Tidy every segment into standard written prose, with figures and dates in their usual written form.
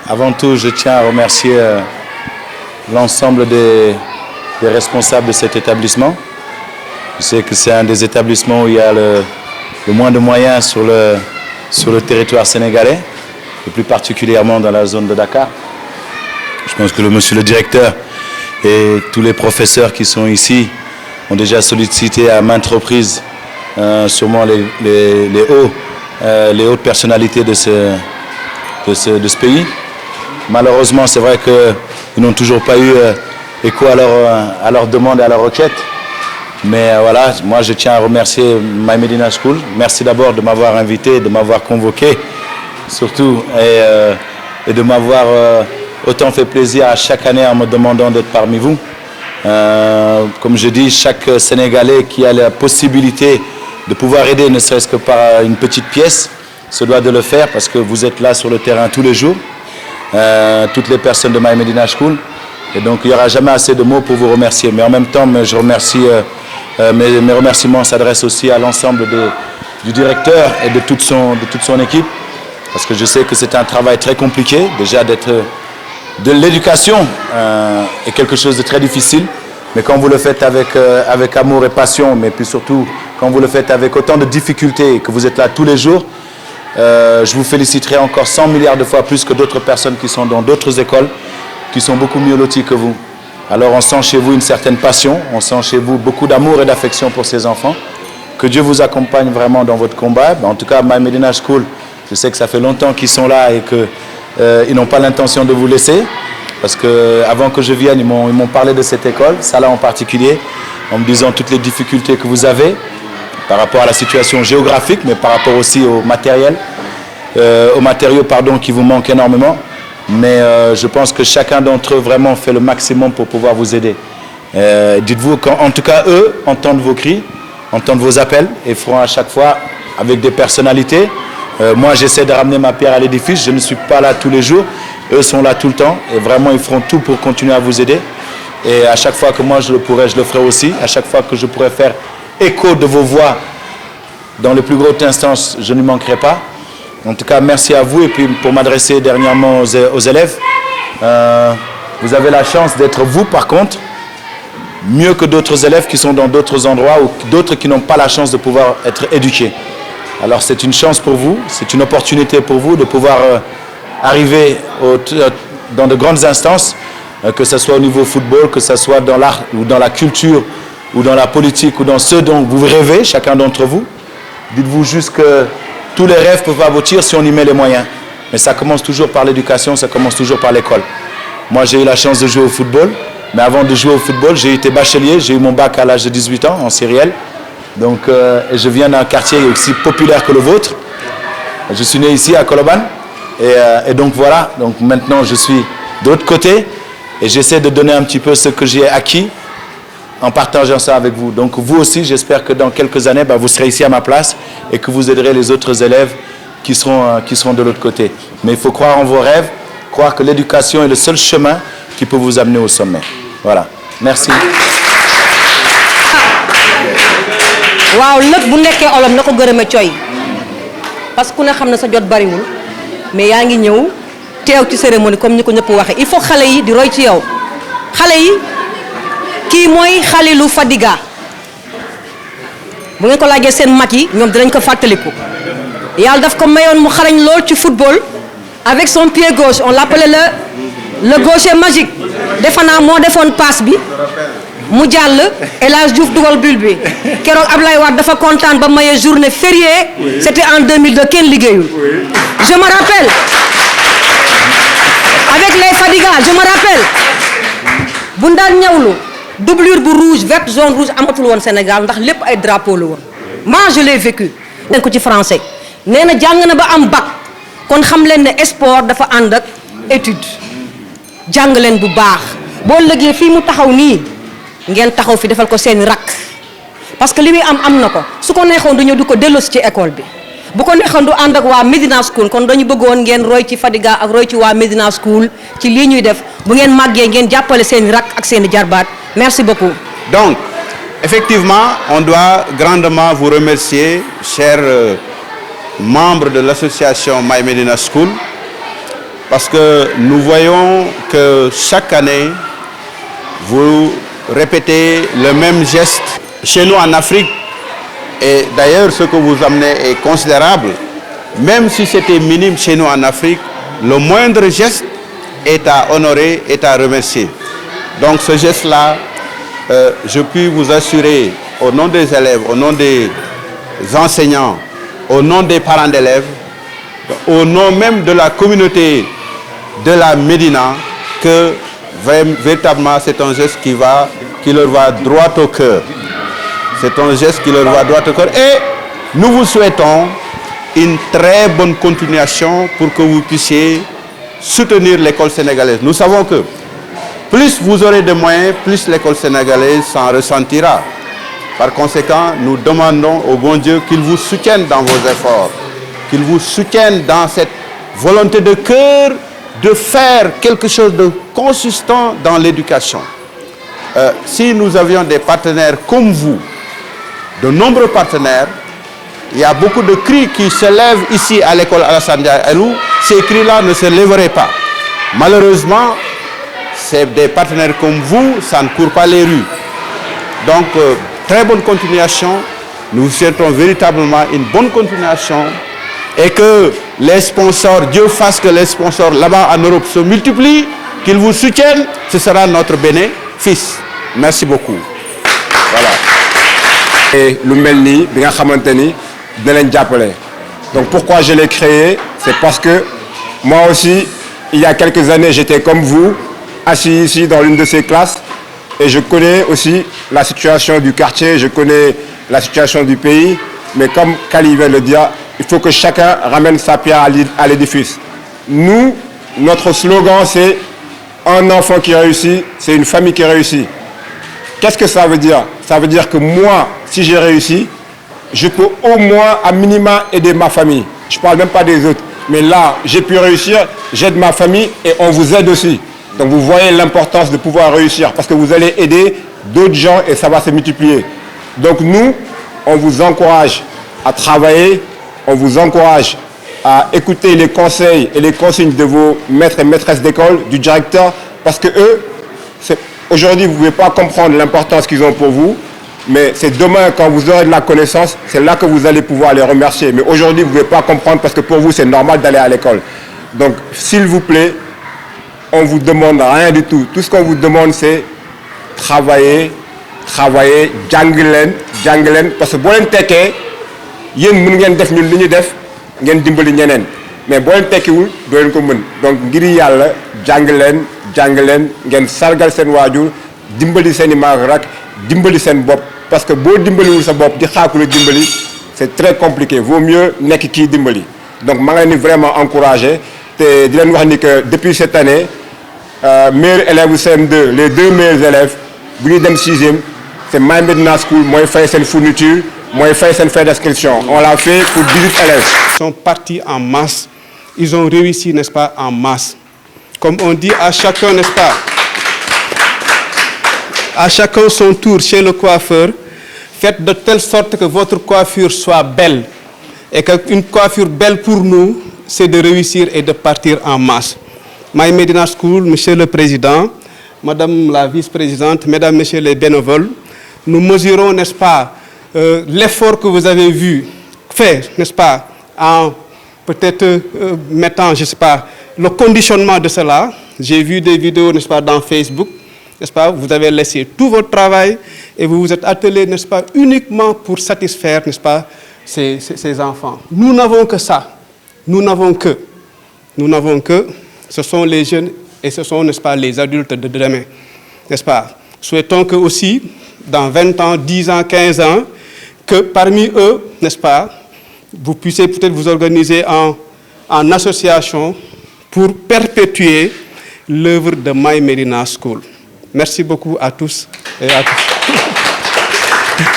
avant tout, je tiens à remercier l'ensemble des responsables de cet établissement. Je sais que c'est un des établissements où il y a le moins de moyens sur le territoire sénégalais, et plus particulièrement dans la zone de Dakar. Je pense que monsieur le directeur et tous les professeurs qui sont ici ont déjà sollicité à maintes reprises sûrement les hautes personnalités de ce pays. Malheureusement, c'est vrai qu'ils n'ont toujours pas eu écho à leur demande et à leur requête. Mais voilà, moi je tiens à remercier My Medina School. Merci d'abord de m'avoir invité, de m'avoir convoqué, surtout, et de m'avoir autant fait plaisir à chaque année en me demandant d'être parmi vous. Comme je dis, chaque Sénégalais qui a la possibilité de pouvoir aider, ne serait-ce que par une petite pièce, se doit de le faire parce que vous êtes là sur le terrain tous les jours, toutes les personnes de My Medina School. Et donc il n'y aura jamais assez de mots pour vous remercier. Mais en même temps, je remercie, mes remerciements s'adressent aussi à l'ensemble du directeur et de toute son équipe. Parce que je sais que c'est un travail très compliqué, déjà de l'éducation est quelque chose de très difficile. Mais quand vous le faites avec amour et passion, mais puis surtout quand vous le faites avec autant de difficultés et que vous êtes là tous les jours, je vous féliciterai encore 100 milliards de fois plus que d'autres personnes qui sont dans d'autres écoles, qui sont beaucoup mieux lotis que vous. Alors on sent chez vous une certaine passion, on sent chez vous beaucoup d'amour et d'affection pour ces enfants. Que Dieu vous accompagne vraiment dans votre combat. En tout cas, My Medina School, je sais que ça fait longtemps qu'ils sont là et qu'ils n'ont pas l'intention de vous laisser. Parce qu'avant que je vienne, ils m'ont parlé de cette école, ça là en particulier, en me disant toutes les difficultés que vous avez par rapport à la situation géographique, mais par rapport aussi aux matériaux qui vous manquent énormément. Mais je pense que chacun d'entre eux vraiment fait le maximum pour pouvoir vous aider. Dites-vous qu'en tout cas, eux entendent vos cris, entendent vos appels et feront à chaque fois avec des personnalités. Moi, j'essaie de ramener ma pierre à l'édifice. Je ne suis pas là tous les jours. Eux sont là tout le temps et vraiment, ils feront tout pour continuer à vous aider. Et à chaque fois que moi, je le pourrai, je le ferai aussi. À chaque fois que je pourrai faire écho de vos voix dans les plus grosses instances, je ne manquerai pas. En tout cas, merci à vous. Et puis, pour m'adresser dernièrement aux élèves, vous avez la chance d'être vous, par contre, mieux que d'autres élèves qui sont dans d'autres endroits ou d'autres qui n'ont pas la chance de pouvoir être éduqués. Alors, c'est une chance pour vous, c'est une opportunité pour vous de pouvoir arriver dans de grandes instances, que ce soit au niveau football, que ce soit dans l'art ou dans la culture ou dans la politique ou dans ce dont vous rêvez, chacun d'entre vous. Dites-vous juste que tous les rêves peuvent aboutir si on y met les moyens. Mais ça commence toujours par l'éducation, ça commence toujours par l'école. Moi, j'ai eu la chance de jouer au football, mais avant de jouer au football, j'ai été bachelier, j'ai eu mon bac à l'âge de 18 ans en CRL. Donc, je viens d'un quartier aussi populaire que le vôtre. Je suis né ici à Colobane. Et donc voilà, donc maintenant je suis de l'autre côté et j'essaie de donner un petit peu ce que j'ai acquis en partageant ça avec vous. Donc vous aussi, j'espère que dans quelques années, vous serez ici à ma place et que vous aiderez les autres élèves qui seront de l'autre côté. Mais il faut croire en vos rêves, croire que l'éducation est le seul chemin qui peut vous amener au sommet. Voilà, merci. waaw lépp bu nekkee olof na ko gërëme coy parce que ku ne xam na sa jot bariwul mais yaa ngi ñëw teew ci cérémonie comme ni ko ñëpp waxee il faut xale yi di roy ci yow xale yi kii mooy Khalilou Fadiga bu ngeen ko laajee seen mag yi ñoom dinañ ko fàttaliku yàlla daf ko mayoon mu xarañ lool ci football avec son pied gauche on l'appelait le gaucher magique defe naa moo defoon passe bi mu jàll El Hadj Diouf dugal bul bi keroog Ablaye Wade dafa kontaan ba maye journée fériée c'était en 2002 kenn liggéeyul je me rappelle avec les Fadiga je me rappelle bu daan ñëwlu doublure bu rouge vert jaune rouge amatul woon Sénégal ndax lépp ay drapeau la woon moi je l'ai vécu leen ko ci français nee na jàng na ba am bac kon xam leen ne sport dafa ànd ak étude jàng leen bu baax boo lëggee fii mu taxaw nii ngeen taxaw fi defal ko seen rak parce que li muy am na ko su ko neexoon du ñëw di ko delloosi ci école bi bu ko neexoon du ànd ak waa Medina School kon dañu bëggoon ngeen roy ci Fadiga ak roy ci waa Medina School ci lii ñuy def bu ngeen màggee ngeen jàppale seen rak ak seen jarbaat merci beaucoup. Donc effectivement on doit grandement vous remercier chers membres de l'association My Medina School parce que nous voyons que chaque année, vous répétez le même geste. Chez nous en Afrique, et d'ailleurs ce que vous amenez est considérable, même si c'était minime chez nous en Afrique, le moindre geste est à honorer, est à remercier. Donc ce geste-là, je puis vous assurer au nom des élèves, au nom des enseignants, au nom des parents d'élèves, au nom même de la communauté de la Médina, que véritablement c'est un geste qui leur va droit au cœur. C'est un geste qui leur va droit au cœur. Et nous vous souhaitons une très bonne continuation pour que vous puissiez soutenir l'école sénégalaise. Nous savons que plus vous aurez de moyens, plus l'école sénégalaise s'en ressentira. Par conséquent, nous demandons au bon Dieu qu'il vous soutienne dans vos efforts, qu'il vous soutienne dans cette volonté de cœur de faire quelque chose de consistant dans l'éducation. Si nous avions des partenaires comme vous, de nombreux partenaires, il y a beaucoup de cris qui se lèvent ici à l'école Alassane Ndiaye Alou. Ces cris-là ne se lèveraient pas. Malheureusement, c'est des partenaires comme vous, ça ne court pas les rues. Donc, très bonne continuation. Nous souhaitons véritablement une bonne continuation et que les sponsors, Dieu fasse que les sponsors là-bas en Europe se multiplient, qu'ils vous soutiennent, ce sera notre bénéfice. Merci beaucoup. Voilà. Et le Melni, bien xamanteni, dinañ jappalé. Donc pourquoi je l'ai créé, c'est parce que moi aussi, il y a quelques années, j'étais comme vous, assis ici dans l'une de ces classes, et je connais aussi la situation du quartier, je connais la situation du pays, mais comme Kali vient de le dire, il faut que chacun ramène sa pierre à l'édifice. Nous, notre slogan, c'est un enfant qui réussit, c'est une famille qui réussit. Qu'est-ce que ça veut dire? Ça veut dire que moi, si j'ai réussi, je peux au moins, à minima, aider ma famille. Je ne parle même pas des autres. Mais là, j'ai pu réussir, j'aide ma famille et on vous aide aussi. Donc vous voyez l'importance de pouvoir réussir parce que vous allez aider d'autres gens et ça va se multiplier. Donc nous, on vous encourage à travailler, on vous encourage à écouter les conseils et les consignes de vos maîtres et maîtresses d'école, du directeur, parce que eux, aujourd'hui, vous ne pouvez pas comprendre l'importance qu'ils ont pour vous, mais c'est demain, quand vous aurez de la connaissance, c'est là que vous allez pouvoir les remercier. Mais aujourd'hui, vous ne pouvez pas comprendre parce que pour vous, c'est normal d'aller à l'école. Donc, s'il vous plaît, on ne vous demande rien du tout. Tout ce qu'on vous demande, c'est travailler, jàngi leen, parce que boo leen tekkee, yéen mën ngeen def ñun li ñu def, ngeen dimbali ñeneen. Mais boo leen tekkiwul, doo leen ko mën. Donc, ngir Yàlla, jàng leen, ngeen sargal seen waajur, dimbali seen i mag rak, dimbali seen bopp. Parce que boo dimbaliwul sa bopp di xaaku la dimbali, c'est très compliqué. Vaut mieux nekk kii dimbali. Donc, maa ngi leen di vraiment encouragé. Te di leen wax ni que depuis cette année, meilleurs élèves du CM2, les 2 meilleurs élèves, bu ñuy dem 6e, c'est My Medina School, mooy fay seen fourniture, mooy fay seen frais d'inscription. On l'a fait pour 18 élèves. Ils sont partis en masse. Ils ont réussi, n'est-ce pas, en masse. Comme on dit à chacun, n'est-ce pas, à chacun son tour chez le coiffeur, faites de telle sorte que votre coiffure soit belle. Et qu'une coiffure belle pour nous, c'est de réussir et de partir en masse. My Medina School, Monsieur le Président, Madame la Vice-Présidente, Mesdames, Messieurs les bénévoles, nous mesurons, n'est-ce pas, l'effort que vous avez vu faire, n'est-ce pas, en peut-être mettant, je ne sais pas, le conditionnement de cela. J'ai vu des vidéos, n'est-ce pas, dans Facebook, n'est-ce pas, vous avez laissé tout votre travail et vous vous êtes attelé, n'est-ce pas, uniquement pour satisfaire, n'est-ce pas, ces enfants. Nous n'avons que ça. Nous n'avons que. Ce sont les jeunes et ce sont, n'est-ce pas, les adultes de demain. N'est-ce pas? Souhaitons que aussi, dans 20 ans, 10 ans, 15 ans, que parmi eux, n'est-ce pas, vous puissiez peut-être vous organiser en association pour perpétuer l'œuvre de My Medina School. Merci beaucoup à tous et à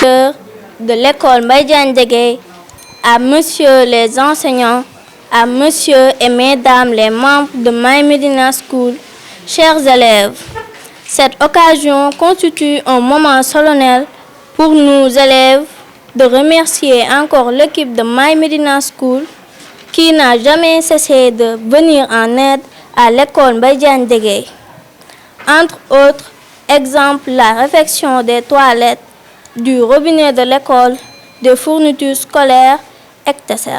tous. De l'école Mbaye Diagne Diegueye, à monsieur les enseignants, à monsieur et mesdames les membres de My Medina School, chers élèves, cette occasion constitue un moment solennel pour nous élèves de remercier encore l'équipe de My Medina School qui n'a jamais cessé de venir en aide à l'école Mbaye Diagne Degueye. Entre autres exemples, la réfection des toilettes, du robinet de l'école, des fournitures scolaires, etc.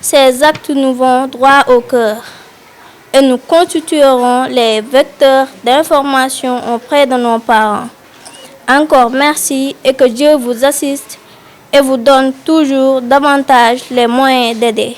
Ces actes nous vont droit au cœur et nous constituerons les vecteurs d'information auprès de nos parents. Encore merci et que Dieu vous assiste et vous donne toujours davantage les moyens d'aider.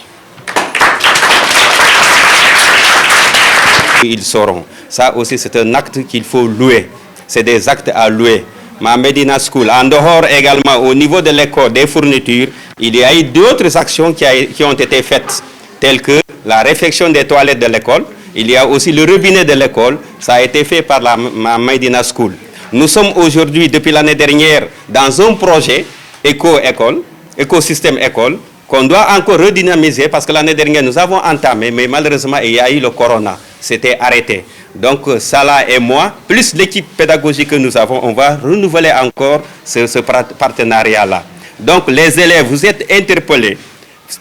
Ils sauront. Ça aussi, c'est un acte qu'il faut louer. C'est des actes à louer. Ma Medina School, en dehors également, au niveau de l'école, des fournitures, il y a eu d'autres actions qui ont été faites, telles que la réfection des toilettes de l'école. Il y a aussi le robinet de l'école. Ça a été fait par ma Medina School. Nous sommes aujourd'hui, depuis l'année dernière, dans un projet éco-école, écosystème école, qu'on doit encore redynamiser parce que l'année dernière, nous avons entamé, mais malheureusement, il y a eu le corona. C'était arrêté. Donc, Salah et moi, plus l'équipe pédagogique que nous avons, on va renouveler encore ce partenariat-là. Donc, les élèves, vous êtes interpellés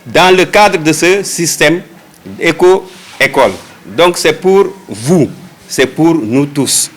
dans le cadre de ce système éco-école. Donc, c'est pour vous, c'est pour nous tous.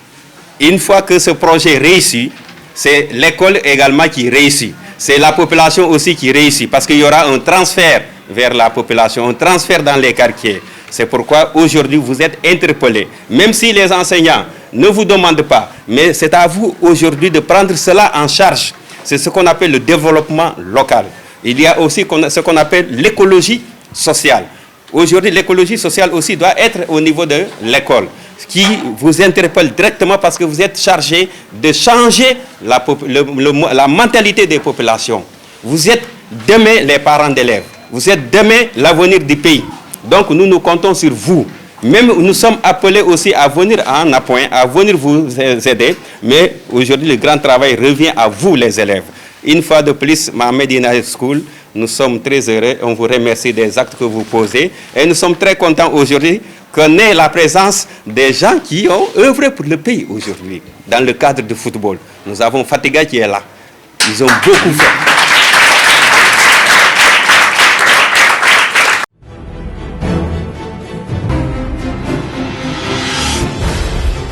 Une fois que ce projet réussit, c'est l'école également qui réussit. C'est la population aussi qui réussit parce qu'il y aura un transfert vers la population, un transfert dans les quartiers. C'est pourquoi aujourd'hui vous êtes interpellés. Même si les enseignants ne vous demandent pas, mais c'est à vous aujourd'hui de prendre cela en charge. C'est ce qu'on appelle le développement local. Il y a aussi ce qu'on appelle l'écologie sociale. Aujourd'hui, l'écologie sociale aussi doit être au niveau de l'école, qui vous interpelle directement parce que vous êtes chargé de changer la mentalité des populations. Vous êtes demain les parents d'élèves. Vous êtes demain l'avenir du pays. Donc nous comptons sur vous. Même nous sommes appelés aussi à venir en appoint, à venir vous aider. Mais aujourd'hui, le grand travail revient à vous les élèves. Une fois de plus, ma Medina School, nous sommes très heureux. On vous remercie des actes que vous posez. Et nous sommes très contents aujourd'hui qu'on ait la présence des gens qui ont œuvré pour le pays aujourd'hui, dans le cadre du football. Nous avons Fatiga qui est là. Ils ont beaucoup fait.